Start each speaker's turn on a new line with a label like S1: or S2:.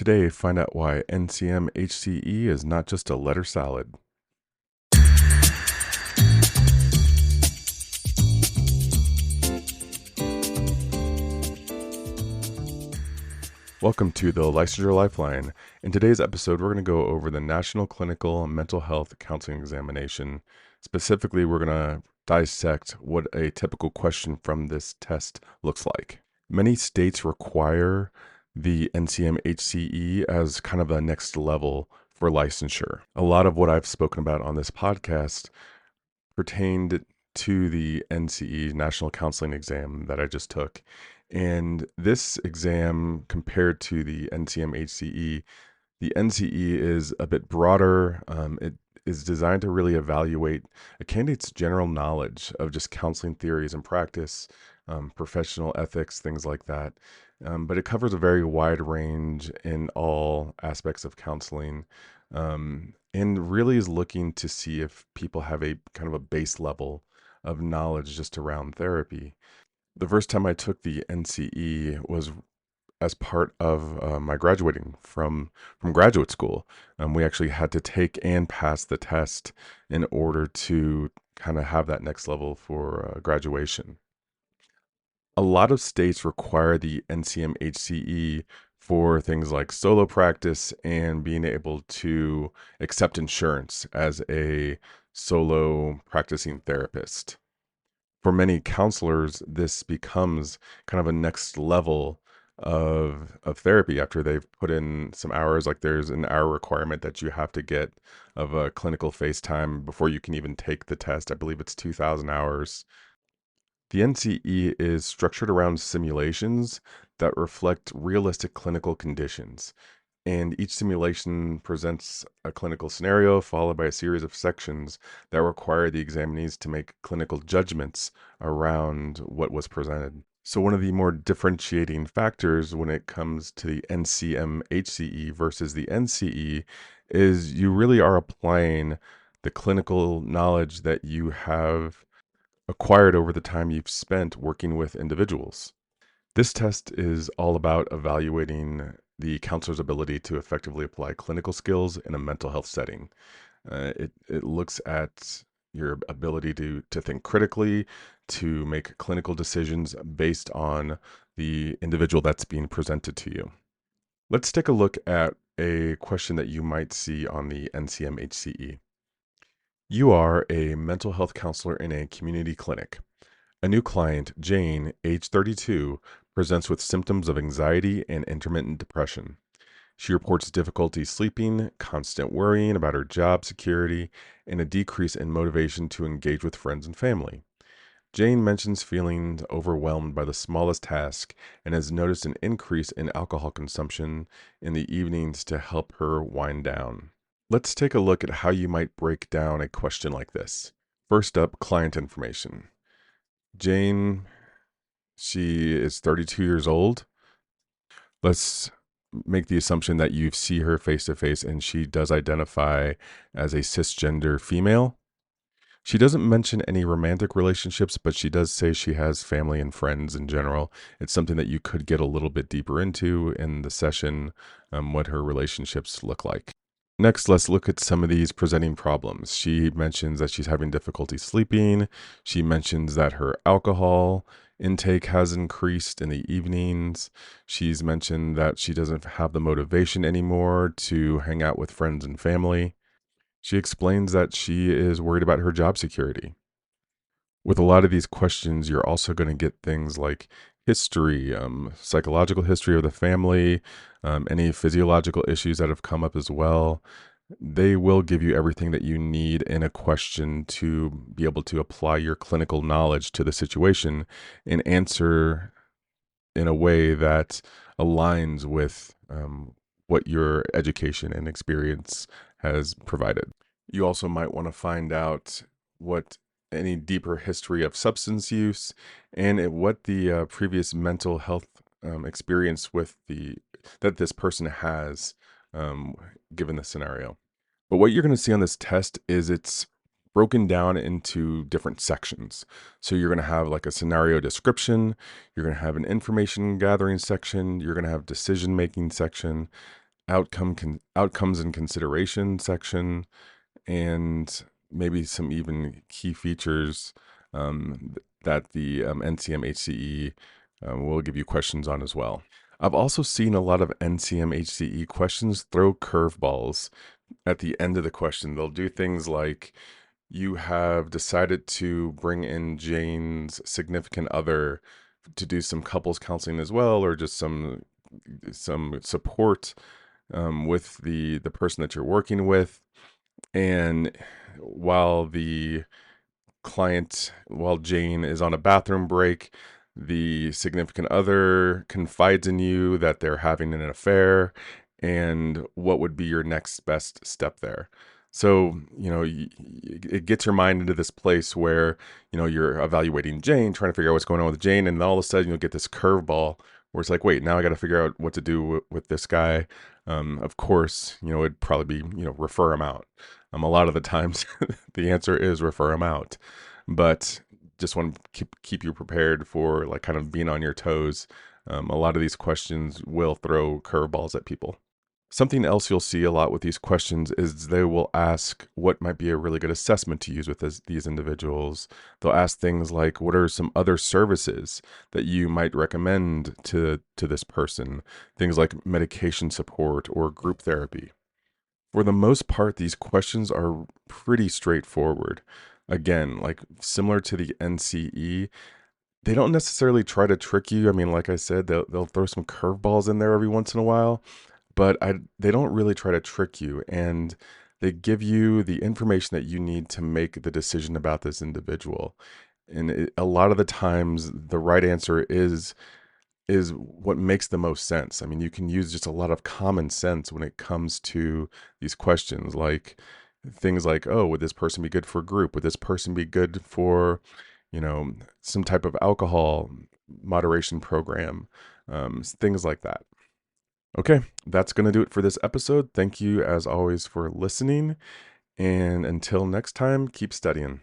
S1: Today, find out why NCMHCE is not just a letter salad. Welcome to the Licensure Lifeline. In today's episode, we're going to go over the National Clinical Mental Health Counseling Examination. Specifically, we're going to dissect what a typical question from this test looks like. Many states require the NCMHCE as kind of a next level for licensure. A lot of what I've spoken about on this podcast pertained to the NCE, National Counseling Exam, that I just took. And this exam, compared to the NCMHCE, the NCE is a bit broader. It is designed to really evaluate a candidate's general knowledge of just counseling theories and practice, professional ethics, things like that. But it covers a very wide range in all aspects of counseling, and really is looking to see if people have a kind of a base level of knowledge just around therapy. The first time I took the NCE was as part of my graduating from graduate school. We actually had to take and pass the test in order to kind of have that next level for graduation. A lot of states require the NCMHCE for things like solo practice and being able to accept insurance as a solo practicing therapist. For many counselors, this becomes kind of a next level of therapy after they've put in some hours. Like there's an hour requirement that you have to get of a clinical face time before you can even take the test. I believe it's 2,000 hours. The NCE is structured around simulations that reflect realistic clinical conditions. And each simulation presents a clinical scenario followed by a series of sections that require the examinees to make clinical judgments around what was presented. So one of the more differentiating factors when it comes to the NCMHCE versus the NCE is you really are applying the clinical knowledge that you have acquired over the time you've spent working with individuals. This test is all about evaluating the counselor's ability to effectively apply clinical skills in a mental health setting. It looks at your ability to think critically, to make clinical decisions based on the individual that's being presented to you. Let's take a look at a question that you might see on the NCMHCE. You are a mental health counselor in a community clinic. A new client, Jane, age 32, presents with symptoms of anxiety and intermittent depression. She reports difficulty sleeping, constant worrying about her job security, and a decrease in motivation to engage with friends and family. Jane mentions feeling overwhelmed by the smallest task and has noticed an increase in alcohol consumption in the evenings to help her wind down. Let's take a look at how you might break down a question like this. First up, client information. Jane, she is 32 years old. Let's make the assumption that you see her face to face and she does identify as a cisgender female. She doesn't mention any romantic relationships, but she does say she has family and friends in general. It's something that you could get a little bit deeper into in the session, what her relationships look like. Next, let's look at some of these presenting problems. She mentions that she's having difficulty sleeping. She mentions that her alcohol intake has increased in the evenings. She's mentioned that she doesn't have the motivation anymore to hang out with friends and family. She explains that she is worried about her job security. With a lot of these questions, you're also going to get things like history, psychological history of the family, any physiological issues that have come up as well. They will give you everything that you need in a question to be able to apply your clinical knowledge to the situation and answer in a way that aligns with what your education and experience has provided. You also might want to find out what any deeper history of substance use and what the previous mental health experience with that this person has, given the scenario. But what you're going to see on this test is it's broken down into different sections. So you're going to have like a scenario description, you're going to have an information gathering section, you're going to have decision making section. outcomes and consideration section, and maybe some even key features that the NCMHCE will give you questions on as well. I've also seen a lot of NCMHCE questions throw curveballs at the end of the question. They'll do things like, you have decided to bring in Jane's significant other to do some couples counseling as well, or just some support with the person that you're working with. And while the while Jane is on a bathroom break, the significant other confides in you that they're having an affair, and what would be your next best step there. So, it gets your mind into this place where, you're evaluating Jane, trying to figure out what's going on with Jane, and all of a sudden you'll get this curveball where it's like, wait, now I got to figure out what to do with this guy. Of course, it'd probably be, refer him out. A lot of the times the answer is refer him out, but just want to keep you prepared for like kind of being on your toes. A lot of these questions will throw curveballs at people. Something else you'll see a lot with these questions is they will ask what might be a really good assessment to use with these individuals. They'll ask things like, what are some other services that you might recommend to this person? Things like medication support or group therapy. For the most part, these questions are pretty straightforward. Again, like similar to the NCE, they don't necessarily try to trick you. I mean, like I said, they'll throw some curveballs in there every once in a while, but they don't really try to trick you, and they give you the information that you need to make the decision about this individual. And a lot of the times, the right answer is what makes the most sense. I mean, you can use just a lot of common sense when it comes to these questions, like things like, oh, would this person be good for a group? Would this person be good for, some type of alcohol moderation program? Things like that. Okay, that's going to do it for this episode. Thank you, as always, for listening. And until next time, keep studying.